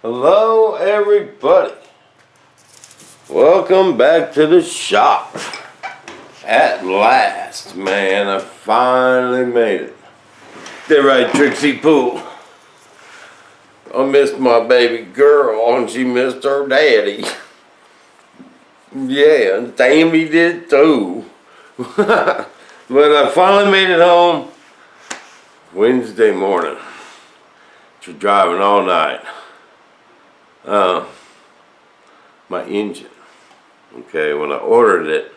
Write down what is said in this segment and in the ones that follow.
Hello, everybody. Welcome back to the shop. At last, man, I finally made it. They're right, Trixie Pooh. I missed my baby girl and she missed her daddy. Yeah, and Tammy did too. But I finally made it home Wednesday morning. After driving all night. My engine. Okay, when I ordered it,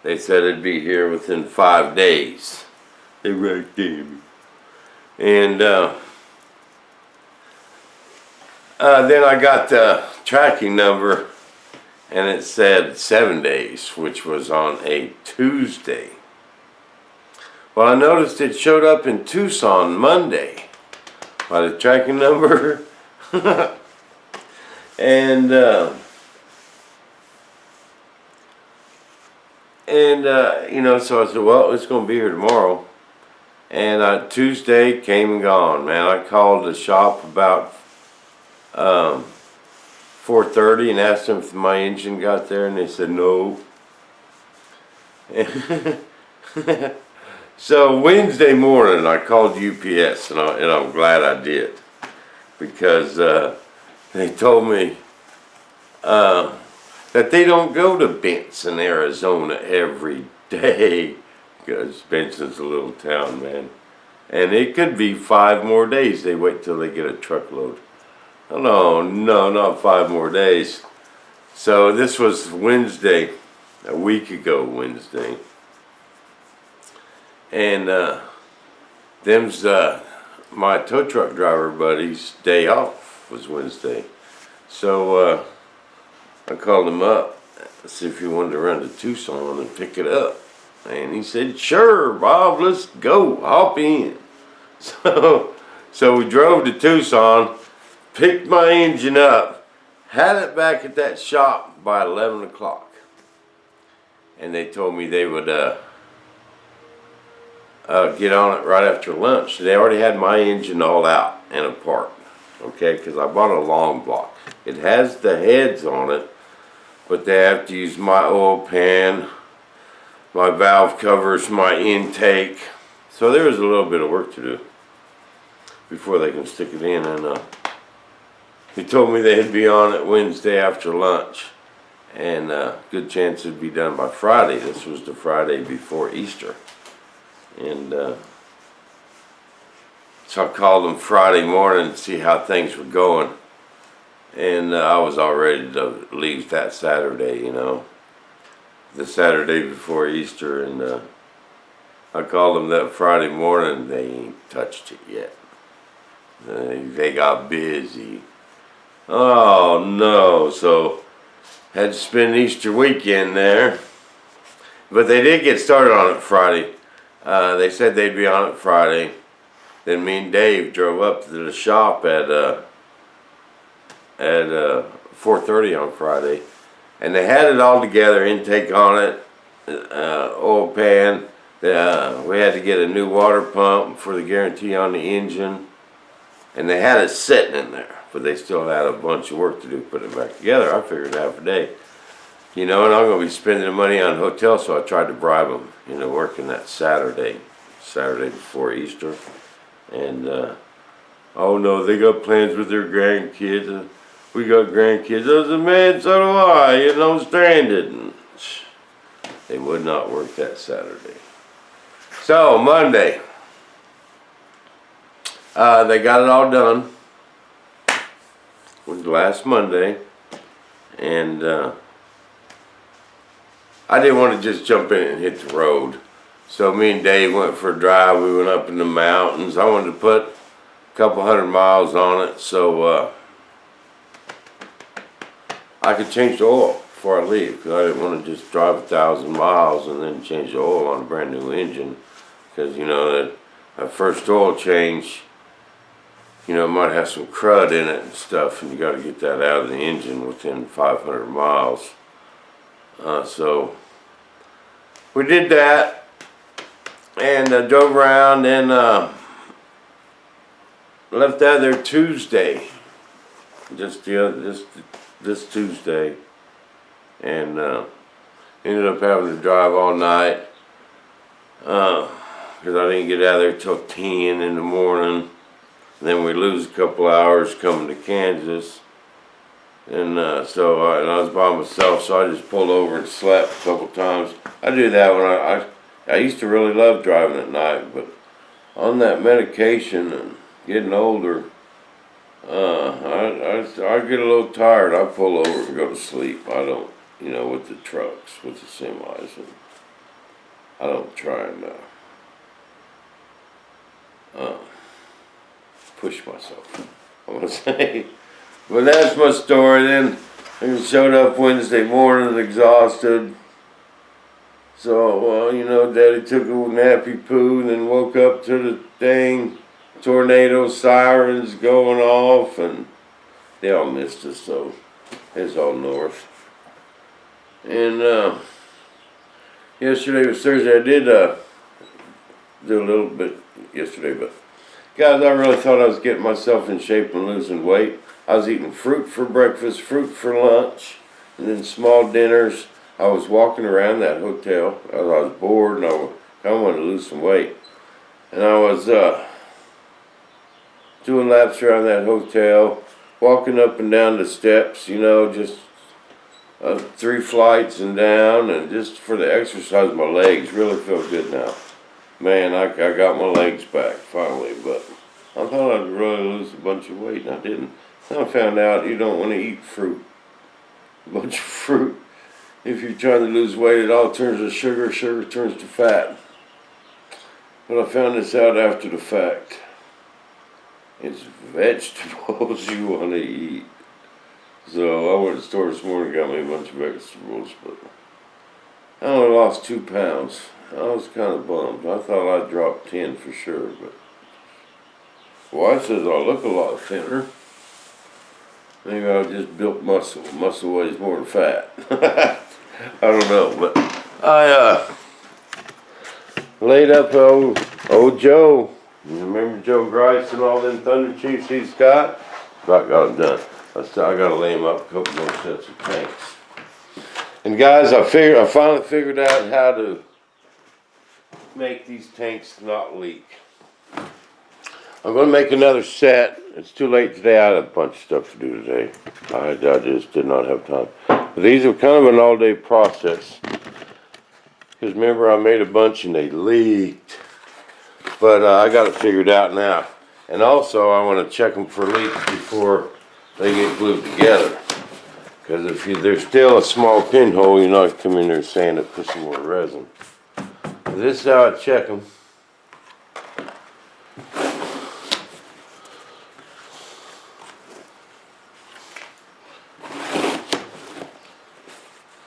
they said it'd be here within 5 days. They right there. And then I got the tracking number, and it said 7 days, which was on a Tuesday. Well, I noticed it showed up in Tucson Monday by the tracking number. And so I said, well, it's going to be here tomorrow. And Tuesday came and gone, man. I called the shop about 4:30 and asked them if my engine got there, and they said no. So Wednesday morning, I called UPS, and I'm glad I did, because they told me that they don't go to Benson, Arizona every day, because Benson's a little town, man. And it could be 5 more days. They wait till they get a truckload. Oh, no, not 5 more days. So this was Wednesday, a week ago Wednesday. And them's my tow truck driver buddy's day off was Wednesday. So I called him up to see if he wanted to run to Tucson and pick it up. And he said, sure, Bob, let's go, hop in. So we drove to Tucson, picked my engine up, had it back at that shop by 11 o'clock. And they told me they would get on it right after lunch. They already had my engine all out and apart, okay, because I bought a long block. It has the heads on it, but they have to use my oil pan, my valve covers, my intake. So there was a little bit of work to do before they can stick it in. And he told me they'd be on it Wednesday after lunch, and good chance it'd be done by Friday. This was the Friday before Easter. And so I called them Friday morning to see how things were going. And I was all ready to leave that Saturday, the Saturday before Easter. And I called them that Friday morning. They ain't touched it yet. They got busy. Oh no, so had to spend Easter weekend there. But they did get started on it Friday. They said they'd be on it Friday. Then me and Dave drove up to the shop at 4:30 on Friday, and they had it all together, intake on it, oil pan. We had to get a new water pump for the guarantee on the engine, and they had it sitting in there, but they still had a bunch of work to do putting it back together. I figured half a day. And I'm going to be spending the money on hotel, so I tried to bribe them, working that Saturday before Easter. And, oh no, they got plans with their grandkids. We got grandkids. I said, man, so do I, stranded. And they would not work that Saturday. So, Monday, they got it all done. It was last Monday. And, I didn't want to just jump in and hit the road. So me and Dave went for a drive. We went up in the mountains. I wanted to put a couple 100 miles on it so I could change the oil before I leave. Because I didn't want to just drive 1,000 miles and then change the oil on a brand new engine. Because that first oil change, might have some crud in it and stuff. And you got to get that out of the engine within 500 miles. So we did that and drove around and left out of there Tuesday just this Tuesday, and ended up having to drive all night because I didn't get out of there till 10 in the morning. And then we lose a couple hours coming to Kansas, and and I was by myself, so I just pulled over and slept a couple times. I do that when I used to really love driving at night, but on that medication and getting older, I get a little tired. I pull over and go to sleep. I don't, with the trucks, with the semis, and I don't try and push myself, I want to say. But that's my story. Then I showed up Wednesday morning exhausted. So, Daddy took a nappy poo and then woke up to the thing, tornado sirens going off, and they all missed us, so it's all north. And yesterday was Thursday. I did do a little bit yesterday, but guys, I really thought I was getting myself in shape and losing weight. I was eating fruit for breakfast, fruit for lunch, and then small dinners. I was walking around that hotel. I was bored and I kind of wanted to lose some weight. And I was doing laps around that hotel, walking up and down the steps, just 3 flights and down, and just for the exercise, my legs really feel good now. Man, I got my legs back finally, but I thought I'd really lose a bunch of weight, and I didn't. Then I found out you don't want to eat fruit, a bunch of fruit. If you're trying to lose weight, it all turns to sugar, sugar turns to fat. But I found this out after the fact. It's vegetables you want to eat. So I went to the store this morning and got me a bunch of vegetables, but I only lost 2 pounds. I was kind of bummed. I thought I'd drop 10 for sure, but wife says I look a lot thinner. Maybe I just built muscle. Muscle weighs more than fat. I don't know, but I laid up old Joe. You remember Joe Grice and all them Thunder Chiefs he's got? About got him done. I gotta lay him up a couple more sets of tanks. And guys, I finally figured out how to make these tanks not leak. I'm gonna make another set. It's too late today. I had a bunch of stuff to do today. I just did not have time. But these are kind of an all-day process. Because remember, I made a bunch and they leaked. But I got it figured out now. And also, I want to check them for leaks before they get glued together. Because if there's still a small pinhole, you're not come in there and sand it, put some more resin. This is how I check them.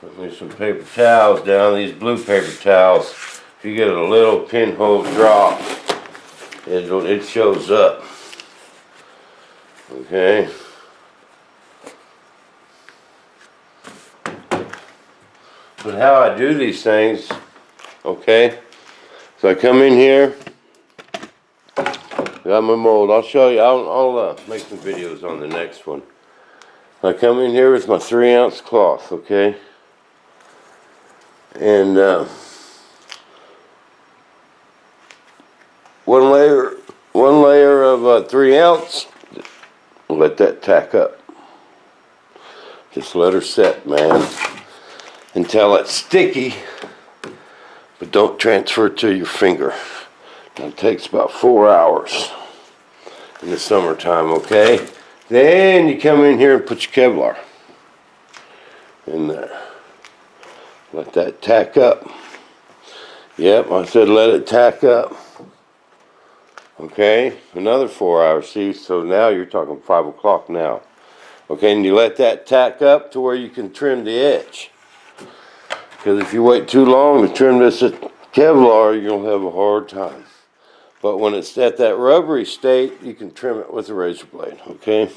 Put me some paper towels down, these blue paper towels. If you get a little pinhole drop, it shows up. Okay. But how I do these things, okay? So I come in here, got my mold. I'll show you. I'll make some videos on the next one. I come in here with my 3-ounce cloth, okay? And one layer of 3 ounce. Let that tack up. Just let her set, man, until it's sticky. But don't transfer it to your finger. It takes about 4 hours in the summertime, okay? Then you come in here and put your Kevlar in there. Let that tack up. Yep, I said let it tack up. Okay, another 4 hours. See, so now you're talking 5 o'clock now. Okay, and you let that tack up to where you can trim the edge. Because if you wait too long to trim this Kevlar, you're going to have a hard time. But when it's at that rubbery state, you can trim it with a razor blade, okay?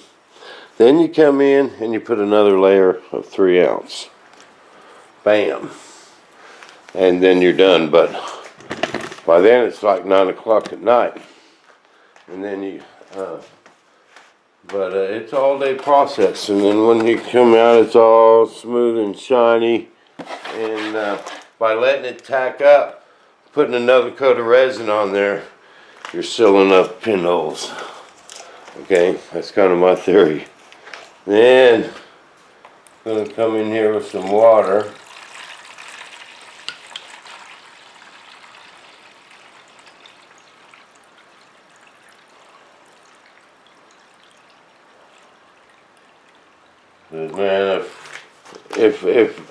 Then you come in and you put another layer of 3 ounce. Bam. And then you're done. But by then it's like 9 o'clock at night. And then you But it's all day process, and then when you come out, it's all smooth and shiny. And by letting it tack up, putting another coat of resin on there, you're sealing up pinholes. Okay, that's kind of my theory. Then I'm gonna come in here with some water. But man, if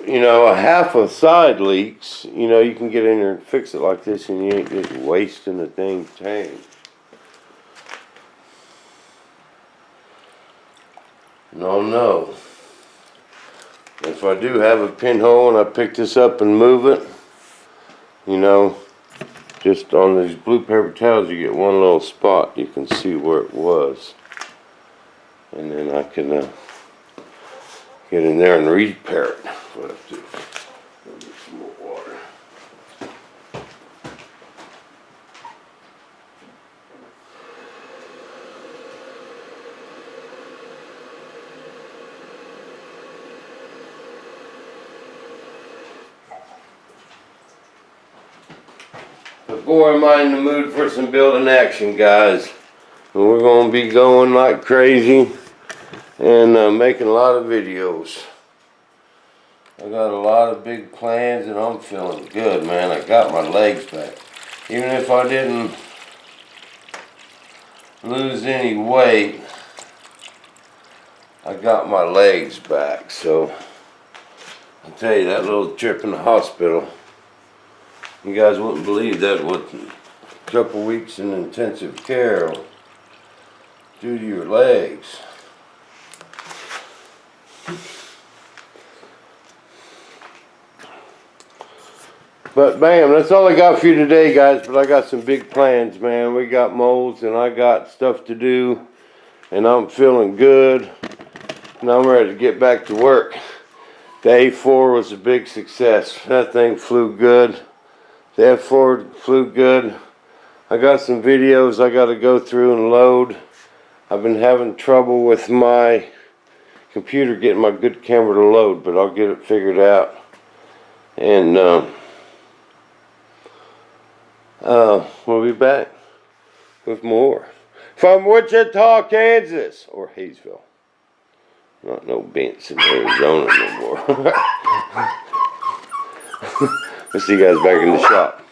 you know a half a side leaks, you know you can get in there and fix it like this, and you ain't just wasting the dang tank. No. If I do have a pinhole and I pick this up and move it, you know, just on these blue paper towels, you get one little spot. You can see where it was, and then I can get in there and repair it. What I have to do. Get some more water. But boy, am I in the mood for some building action, guys. And we're going to be going like crazy and making a lot of videos. I got a lot of big plans and I'm feeling good, man. I got my legs back. Even if I didn't lose any weight, I got my legs back. So I'll tell you, that little trip in the hospital, you guys wouldn't believe that what a couple weeks in intensive care will do to your legs. But bam, that's all I got for you today, guys. But I got some big plans, man. We got molds and I got stuff to do, and I'm feeling good, and I'm ready to get back to work. The A4 was a big success. That thing flew good. The F4 flew good. I got some videos I got to go through and load. I've been having trouble with my computer getting my good camera to load, but I'll get it figured out. And we'll be back with more from Wichita, Kansas, or Hayesville. Not no Benson, Arizona no more. We'll see you guys back in the shop.